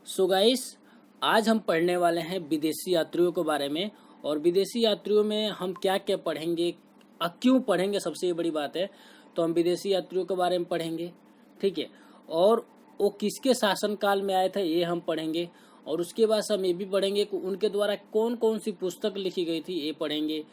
So guys, आज हम पढ़ने वाले हैं विदेशी यात्रियों के बारे में। और विदेशी यात्रियों में हम क्या क्या पढ़ेंगे, क्यों पढ़ेंगे, सबसे बड़ी बात है। तो हम विदेशी यात्रियों के बारे में पढ़ेंगे, ठीक है। और वो किसके शासनकाल में आए थे ये हम पढ़ेंगे। और उसके बाद हम ये भी पढ़ेंगे कि उनके द्वारा कौन कौन सी पुस्तक लिखी गई थी ये पढ़ेंगे।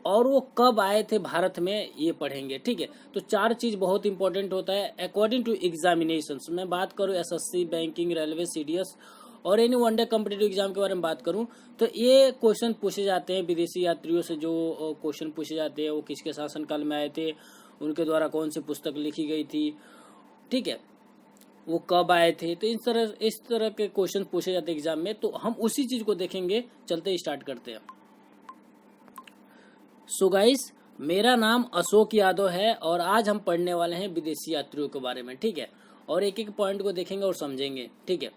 और वो कब आए थे भारत में ये पढ़ेंगे, ठीक है। तो चार चीज बहुत इंपॉर्टेंट होता है अकॉर्डिंग टू एग्जामिनेशंस। मैं बात करूँ एसएससी, बैंकिंग, रेलवे, सीडीएस और एनी वनडे कॉम्पिटिटिव एग्जाम के बारे में बात करूं तो ये क्वेश्चन पूछे जाते हैं विदेशी यात्रियों से। जो क्वेश्चन पूछे जाते हैं वो किसके शासनकाल में आए थे, उनके द्वारा कौन सी पुस्तक लिखी गई थी, ठीक है, वो कब आए थे। तो इस तरह के क्वेश्चन पूछे जाते हैं एग्जाम में। तो हम उसी चीज को देखेंगे। चलते स्टार्ट करते हैं। सो गाइस, मेरा नाम अशोक यादव है और आज हम पढ़ने वाले हैं विदेशी यात्रियों के बारे में, ठीक है। और एक एक पॉइंट को देखेंगे और समझेंगे, ठीक है।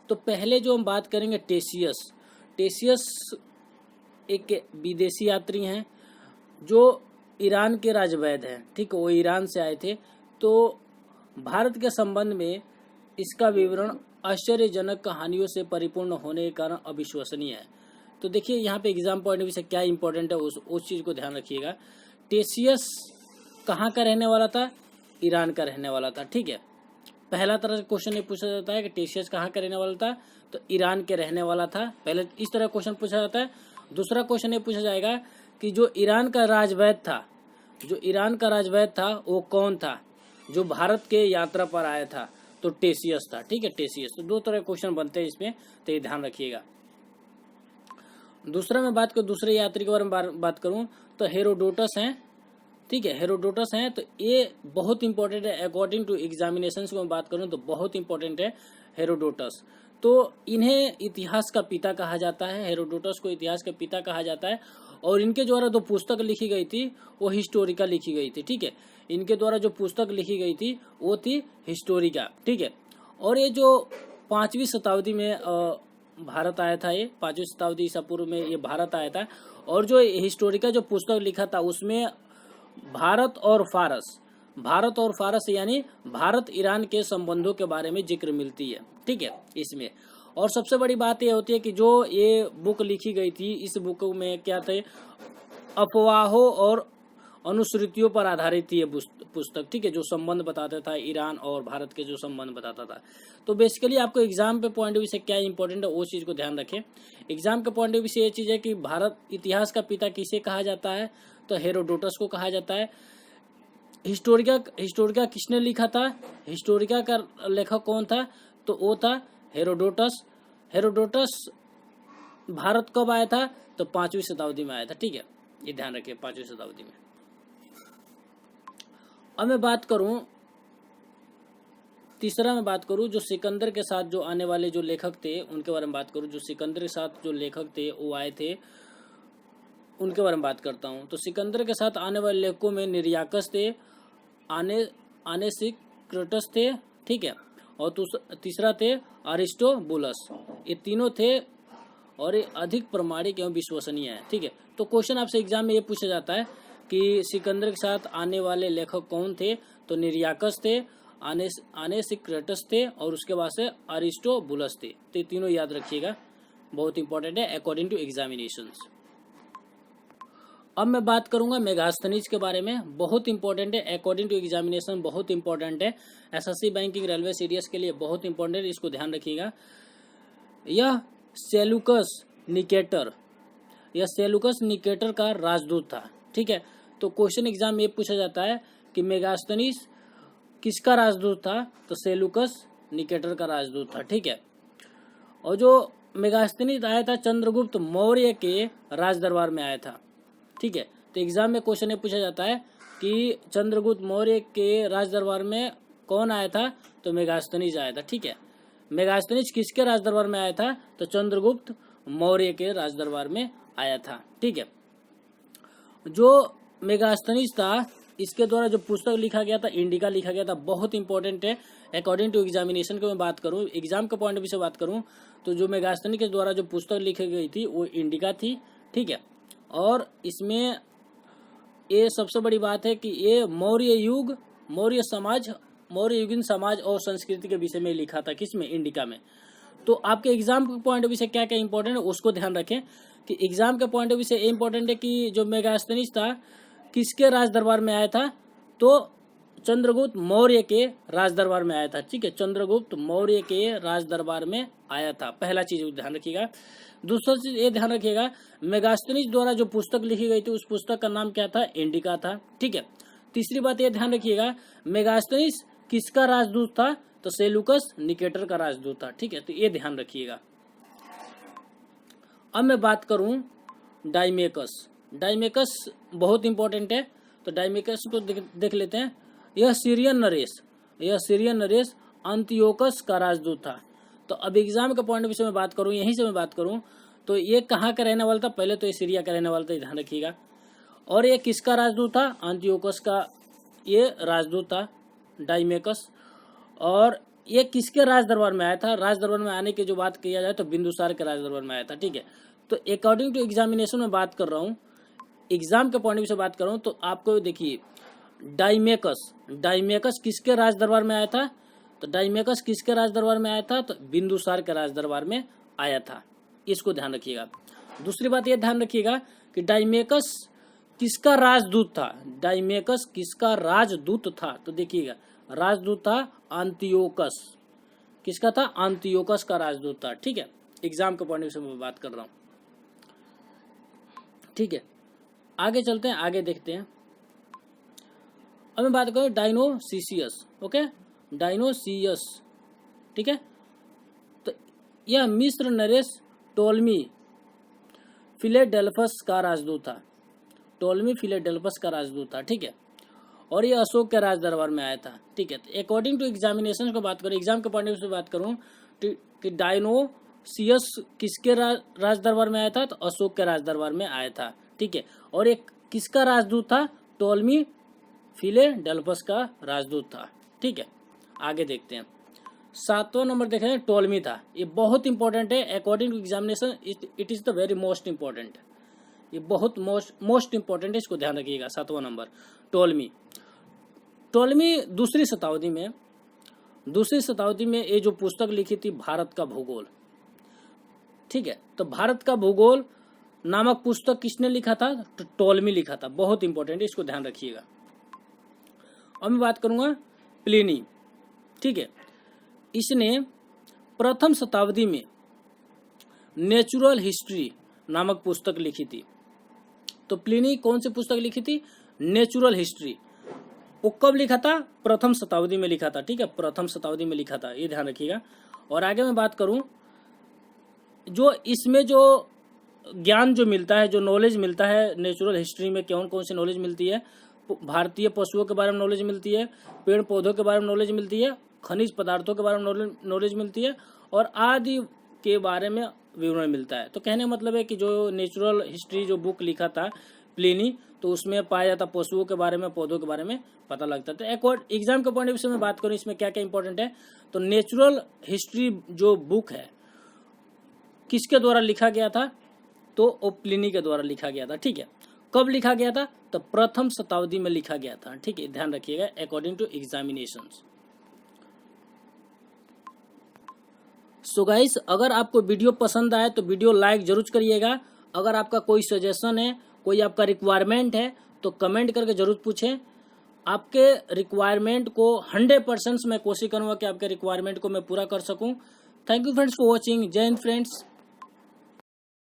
तो पहले जो हम बात करेंगे टेसियस एक विदेशी यात्री हैं जो ईरान के राजवैद हैं, ठीक है। वो ईरान से आए थे। तो भारत के संबंध में इसका विवरण आश्चर्यजनक कहानियों से परिपूर्ण होने के कारण अविश्वसनीय है। तो देखिए यहाँ पे एग्जाम पॉइंट ऑफ व्यू से क्या इंपॉर्टेंट है उस चीज को ध्यान रखिएगा। टेसियस कहाँ का रहने वाला था? ईरान का रहने वाला था, ठीक है। पहला तरह का क्वेश्चन ये पूछा जाता है कि टेसियस कहाँ का रहने वाला था, तो ईरान के रहने वाला था। पहले इस तरह क्वेश्चन पूछा जाता है। दूसरा क्वेश्चन ये पूछा जाएगा कि जो ईरान का राजवैद था वो कौन था जो भारत के यात्रा पर आया था? तो टेसियस था, ठीक है, टेसियस। तो दो तरह के क्वेश्चन बनते हैं इसमें, तो ये ध्यान रखिएगा। दूसरा मैं बात करूँ, दूसरे यात्री के बारे में बात करूँ तो हेरोडोटस हैं, ठीक है। हेरोडोटस हैं तो ये बहुत इंपॉर्टेंट है अकॉर्डिंग टू एग्जामिनेशंस को मैं बात करूं तो बहुत इंपॉर्टेंट है हेरोडोटस। तो इन्हें इतिहास का पिता कहा जाता है, हेरोडोटस को इतिहास के पिता कहा जाता है। और इनके द्वारा जो पुस्तक लिखी गई थी वो हिस्टोरिका लिखी गई थी, ठीक है। इनके द्वारा जो पुस्तक लिखी गई थी वो थी हिस्टोरिका, ठीक है। और ये जो 5वीं शताब्दी में भारत आया था, ये 5वीं शताब्दी ईसा पूर्व में ये भारत आया था। और जो हिस्टोरिका जो पुस्तक लिखा था उसमें भारत और फारस यानी भारत ईरान के संबंधों के बारे में जिक्र मिलती है, ठीक है, इसमें। और सबसे बड़ी बात यह होती है कि जो ये बुक लिखी गई थी इस बुक में क्या थे, अफवाहों और अनुश्रुतियों पर आधारित थी ये पुस्तक, ठीक है, जो संबंध बताता था ईरान और भारत के जो संबंध बताता था। तो बेसिकली आपको एग्जाम पे पॉइंट ऑफ व्यू से क्या इंपॉर्टेंट है वो चीज को ध्यान रखें। एग्जाम के पॉइंट ऑफ व्यू से ये चीज है कि भारत इतिहास का पिता किसे कहा जाता है, तो हेरोडोटस को कहा जाता है। हिस्टोरिका किसने लिखा था? हिस्टोरिका का लेखक कौन था? तो वो था हेरोडोटस भारत कब आया था? तो 5वीं शताब्दी में आया था, ठीक है, ये ध्यान रखिए, 5वीं शताब्दी में। अब मैं बात करूं, तीसरा मैं बात करूं जो सिकंदर के साथ जो आने वाले जो लेखक थे उनके बारे में बात करूं। जो सिकंदर के साथ जो लेखक थे वो आए थे, उनके बारे में बात करता हूं। तो सिकंदर के साथ आने वाले लेखकों में निरियाकस थे, आनेसिक्रेटस थे, ठीक है। और तीसरा थे अरिस्टोबुलस। ये तीनों थे और ये अधिक प्रमाणिक एवं विश्वसनीय है, ठीक है। तो क्वेश्चन आपसे एग्जाम में ये पूछा जाता है कि सिकंदर के साथ आने वाले लेखक कौन थे? तो निरियाकस थे, आनेसिक्रेटस थे और उसके बाद से अरिस्टोबुलस थे। तो ये तीनों याद रखिएगा, बहुत इंपॉर्टेंट है अकॉर्डिंग टू एग्जामिनेशंस। अब मैं बात करूंगा मेगास्थनीज के बारे में, बहुत इंपॉर्टेंट है अकॉर्डिंग टू एग्जामिनेशन, बहुत इंपॉर्टेंट है एसएससी, बैंकिंग, रेलवे, सीडीएस के लिए बहुत इंपॉर्टेंट है, इसको ध्यान रखिएगा। यह सेलुकस निकेटर का राजदूत था, ठीक है। तो क्वेश्चन एग्जाम में पूछा जाता है कि मेगास्थनीज किसका राजदूत था? तो सेलुकस निकेटर का राजदूत था, ठीक है। और जो मेगास्थनीज आया था चंद्रगुप्त मौर्य के राज दरबार में आया था, ठीक है। तो एग्जाम में क्वेश्चन ये पूछा जाता है कि चंद्रगुप्त मौर्य के राज दरबार में कौन आया था? तो मेगास्थनीज आया था, ठीक है। मेगास्थनीज किसके राज दरबार में आया था? तो चंद्रगुप्त मौर्य के राज दरबार में आया था, ठीक है। जो मेगास्थनीज था इसके द्वारा जो पुस्तक लिखा गया था इंडिका लिखा गया था, बहुत इंपॉर्टेंट है अकॉर्डिंग टू एग्जामिनेशन की मैं बात करूं, एग्जाम के पॉइंट ऑफ व्यू से बात करूं तो जो मेगास्थनीज के द्वारा जो पुस्तक लिखी गई थी वो इंडिका थी, ठीक है। और इसमें ये सबसे बड़ी बात है कि ये मौर्य युगीन समाज और संस्कृति के विषय में लिखा था, किसमें? इंडिका में। तो आपके एग्जाम के पॉइंट ऑफ व्यू से क्या क्या इंपॉर्टेंट है उसको ध्यान रखें कि एग्जाम के पॉइंट ऑफ व्यू से इम्पोर्टेंट है कि जो मेगास्थनीज था किसके राज दरबार में आया था, तो चंद्रगुप्त मौर्य के राज दरबार में आया था। ठीक है, चंद्रगुप्त मौर्य के राज दरबार में आया था, पहला चीज ध्यान रखिएगा। दूसरा चीज ये ध्यान रखिएगा, मेगास्थनीज द्वारा जो पुस्तक लिखी गई थी उस पुस्तक का नाम क्या था, इंडिका था। ठीक है, तीसरी बात ये ध्यान रखिएगा, मेगास्थनीज किसका राजदूत था, तो सेलुकस निकेटर का राजदूत था। ठीक है, तो ये ध्यान रखिएगा। अब मैं बात करूं डाइमेकस। डाइमेकस बहुत इंपॉर्टेंट है, तो डाइमेकस को देख लेते हैं। यह सीरियन नरेश अंतियोकस का राजदूत था। तो अब एग्जाम के पॉइंट ऑफ व्यू से मैं बात करूं, यहीं से मैं बात करूं, तो ये कहाँ का रहने वाला था, पहले तो ये सीरिया का रहने वाला था, ध्यान रखिएगा। और ये किसका राजदूत था, अंतियोकस का ये राजदूत था डाइमेकस। और ये किसके राज दरबार में आया था, राज दरबार में आने की जो बात किया जाए तो बिंदुसार के राज दरबार में आया था। ठीक है, तो अकॉर्डिंग टू एग्जामिनेशन में बात कर रहा हूँ, एग्जाम के पॉइंट ऑफ व्यू से बात कर रहा हूँ, तो आपको देखिए डाइमेकस किसके राज दरबार में आया था, तो डाइमेकस किसके राज दरबार में आया था, तो बिंदुसार के राज दरबार में आया था, इसको ध्यान रखिएगा। दूसरी बात यह ध्यान रखिएगा कि डाइमेकस किसका राजदूत था, डाइमेकस किसका राजदूत था, तो देखिएगा राजदूत था अंतियोकस। किसका था, अंतियोकस का राजदूत था। ठीक है, एग्जाम के पॉइंट ऑफ व्यू से मैं बात कर रहा हूं। ठीक है, आगे चलते हैं, आगे देखते हैं। अब मैं बात करूं डायनोसियस। Okay, Dionysius. ठीक है, तो यह मिस्र नरेश टोलमी फिलेडेल्फस का राजदूत था, टोलमी फिलेडेल्फस का राजदूत था। ठीक है, और ये अशोक के राज दरबार में आया था। ठीक है, तो अकॉर्डिंग टू एग्जामिनेशन को बात करूं, एग्जाम के पॉइंट ऑफ व्यू से बात करूं कि डायनोसियस किसके राज दरबार में आया था, तो अशोक के राज दरबार में आया था। ठीक है, और एक किसका राजदूत था, टोलमी फिलेडेल्फस का राजदूत था। ठीक है, आगे देखते हैं। 7वां नंबर देख रहे हैं, टोलमी था। ये बहुत इंपॉर्टेंट है, according to examination it is the very most important. ये बहुत मोस्ट इंपॉर्टेंट है, इसको ध्यान रखिएगा। 7वां नंबर टोलमी दूसरी शताब्दी में ये जो पुस्तक लिखी थी भारत का भूगोल। ठीक है, तो भारत का भूगोल नामक पुस्तक किसने लिखा था, तो टोलमी लिखा था। बहुत इंपॉर्टेंट है, इसको ध्यान रखिएगा। अब मैं बात करूंगा प्लिनी। ठीक है, इसने प्रथम शताब्दी में नेचुरल हिस्ट्री नामक पुस्तक लिखी थी। तो प्लिनी कौन सी पुस्तक लिखी थी, नेचुरल हिस्ट्री। वो कब लिखा था, प्रथम शताब्दी में लिखा था। ठीक है, प्रथम शताब्दी में लिखा था, ये ध्यान रखिएगा। और आगे मैं बात करूं, जो इसमें जो ज्ञान जो मिलता है, जो नॉलेज मिलता है नेचुरल हिस्ट्री में, कौन कौन सी नॉलेज मिलती है, भारतीय पशुओं के बारे में नॉलेज मिलती है, पेड़ पौधों के बारे में नॉलेज मिलती है, खनिज पदार्थों के बारे में नॉलेज मिलती है, और आदि के बारे में विवरण मिलता है। तो कहने का मतलब है कि जो नेचुरल हिस्ट्री जो बुक लिखा था प्लिनी, तो उसमें पाया जाता पशुओं के बारे में, पौधों के बारे में पता लगता है। तो एक एग्जाम के पॉइंट ऑफ व्यू से मैं बात करूं, इसमें क्या क्या इंपॉर्टेंट है, तो नेचुरल हिस्ट्री जो बुक है किसके द्वारा लिखा गया था, तो वो प्लिनी के द्वारा लिखा गया था। ठीक है, कब लिखा गया था, तो प्रथम शताब्दी में लिखा गया था। ठीक है, ध्यान रखिएगा, according to examinations. So guys, अगर आपको वीडियो पसंद आए तो वीडियो लाइक जरूर करिएगा। अगर आपका कोई सजेशन है, कोई आपका रिक्वायरमेंट है, तो कमेंट करके जरूर पूछें। आपके रिक्वायरमेंट को 100% मैं कोशिश करूंगा कि आपके रिक्वायरमेंट को मैं पूरा कर सकूं। Thank you friends for watching. जय हिंद फ्रेंड्स।